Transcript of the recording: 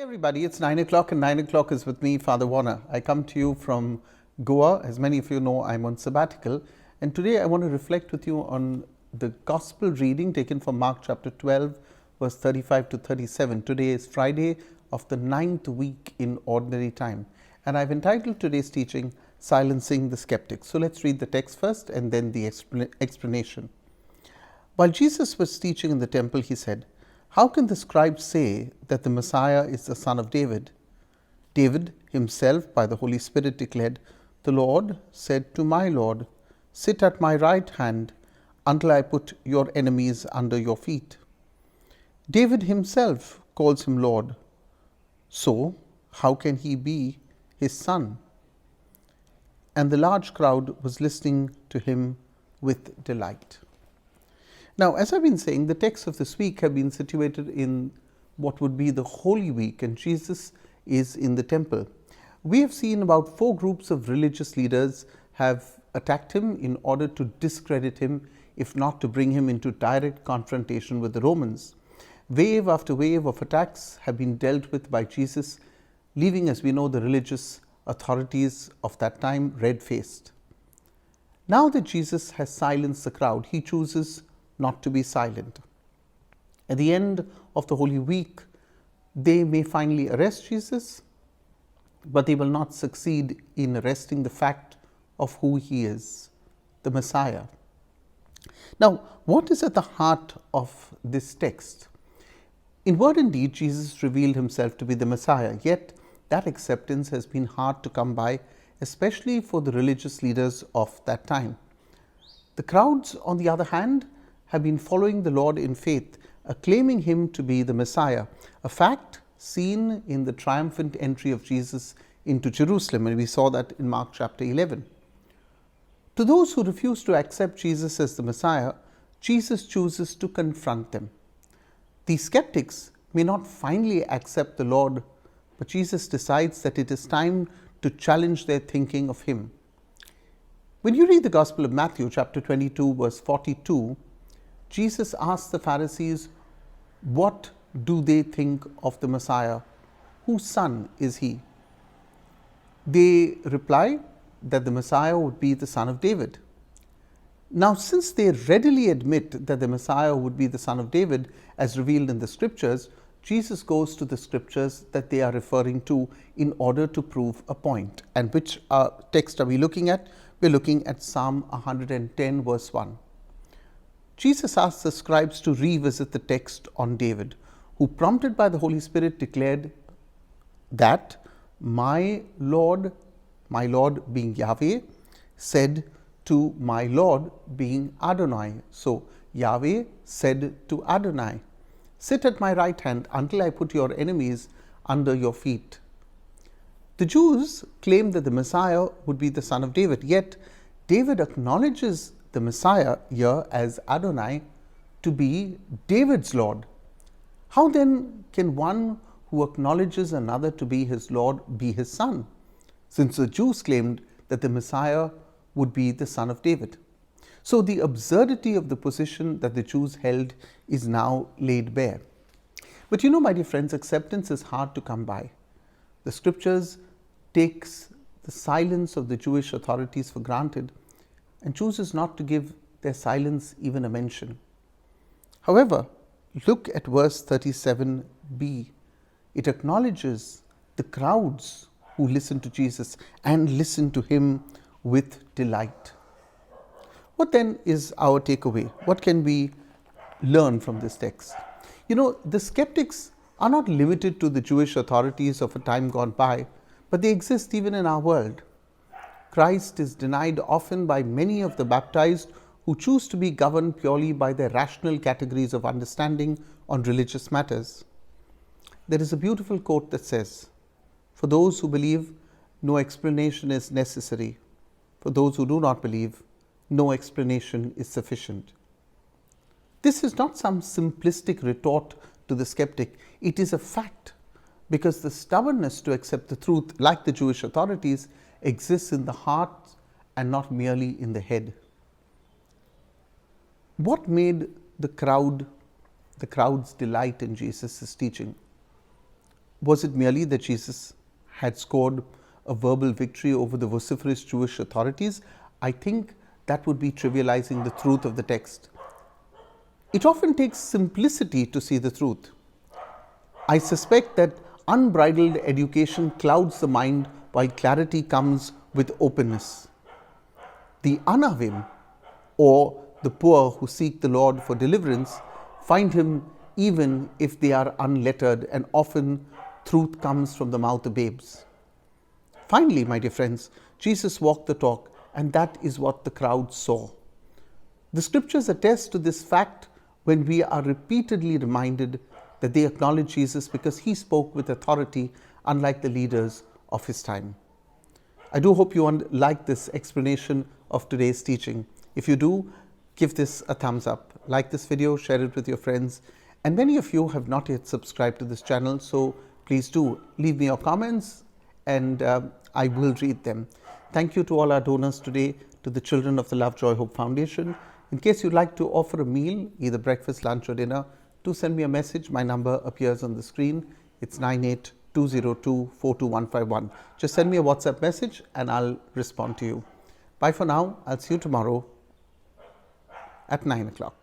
Everybody, it's 9 o'clock and 9 o'clock is with me, Father Warner. I come to you from Goa. As many of you know, I'm on sabbatical, and today I want to reflect with you on the Gospel reading taken from Mark chapter 12, verse 35 to 37. Today is Friday of the 9th week in Ordinary Time, and I've entitled today's teaching, Silencing the Skeptics. So let's read the text first and then the explanation. While Jesus was teaching in the temple, he said, "How can the scribes say that the Messiah is the son of David? David himself, by the Holy Spirit, declared, 'The Lord said to my Lord, sit at my right hand until I put your enemies under your feet.' David himself calls him Lord. So, how can he be his son?" And the large crowd was listening to him with delight. Now, as I've been saying, the texts of this week have been situated in what would be the Holy Week, and Jesus is in the temple. We have seen about 4 groups of religious leaders have attacked him in order to discredit him, if not to bring him into direct confrontation with the Romans. Wave after wave of attacks have been dealt with by Jesus, leaving, as we know, the religious authorities of that time red-faced. Now that Jesus has silenced the crowd, he chooses not to be silent. At the end of the Holy Week, they may finally arrest Jesus, but they will not succeed in arresting the fact of who he is, the Messiah. Now, what is at the heart of this text? In word and deed, Jesus revealed himself to be the Messiah, yet that acceptance has been hard to come by, especially for the religious leaders of that time. The crowds, on the other hand, have been following the Lord in faith, acclaiming him to be the Messiah, a fact seen in the triumphant entry of Jesus into Jerusalem, and we saw that in Mark chapter 11. To those who refuse to accept Jesus as the Messiah, Jesus chooses to confront them. These skeptics may not finally accept the Lord, but Jesus decides that it is time to challenge their thinking of him. When you read the Gospel of Matthew chapter 22, verse 42, Jesus asks the Pharisees, what do they think of the Messiah? Whose son is he? They reply that the Messiah would be the son of David. Now, since they readily admit that the Messiah would be the son of David, as revealed in the scriptures, Jesus goes to the scriptures that they are referring to in order to prove a point. And which text are we looking at? We're looking at Psalm 110, verse 1. Jesus asks the scribes to revisit the text on David, who, prompted by the Holy Spirit, declared that my Lord being Yahweh, said to my Lord being Adonai. So Yahweh said to Adonai, "Sit at my right hand until I put your enemies under your feet." The Jews claimed that the Messiah would be the son of David, yet David acknowledges the Messiah here as Adonai to be David's Lord. How then can one who acknowledges another to be his Lord be his son, since the Jews claimed that the Messiah would be the son of David? So the absurdity of the position that the Jews held is now laid bare. But you know, my dear friends, acceptance is hard to come by. The scriptures takes the silence of the Jewish authorities for granted and chooses not to give their silence even a mention. However, look at verse 37b. It acknowledges the crowds who listen to Jesus and listen to him with delight. What then is our takeaway? What can we learn from this text? You know, the skeptics are not limited to the Jewish authorities of a time gone by, but they exist even in our world. Christ is denied often by many of the baptized who choose to be governed purely by their rational categories of understanding on religious matters. There is a beautiful quote that says, "For those who believe, no explanation is necessary. For those who do not believe, no explanation is sufficient." This is not some simplistic retort to the skeptic. It is a fact, because the stubbornness to accept the truth, like the Jewish authorities, exists in the heart and not merely in the head. What made the crowd's delight in Jesus' teaching? Was it merely that Jesus had scored a verbal victory over the vociferous Jewish authorities? I think that would be trivializing the truth of the text. It often takes simplicity to see the truth. I suspect that unbridled education clouds the mind while clarity comes with openness. The anavim, or the poor who seek the Lord for deliverance, find him even if they are unlettered, and often truth comes from the mouth of babes. Finally, my dear friends, Jesus walked the talk, and that is what the crowd saw. The scriptures attest to this fact when we are repeatedly reminded that they acknowledge Jesus because he spoke with authority, unlike the leaders of his time. I do hope you like this explanation of today's teaching. If you do, give this a thumbs up. Like this video, share it with your friends. And many of you have not yet subscribed to this channel, so please do leave me your comments and I will read them. Thank you to all our donors today, to the children of the Love, Joy, Hope Foundation. In case you'd like to offer a meal, either breakfast, lunch or dinner, do send me a message. My number appears on the screen. It's 9820242151. Just send me a WhatsApp message and I'll respond to you. Bye for now. I'll see you tomorrow at 9 o'clock.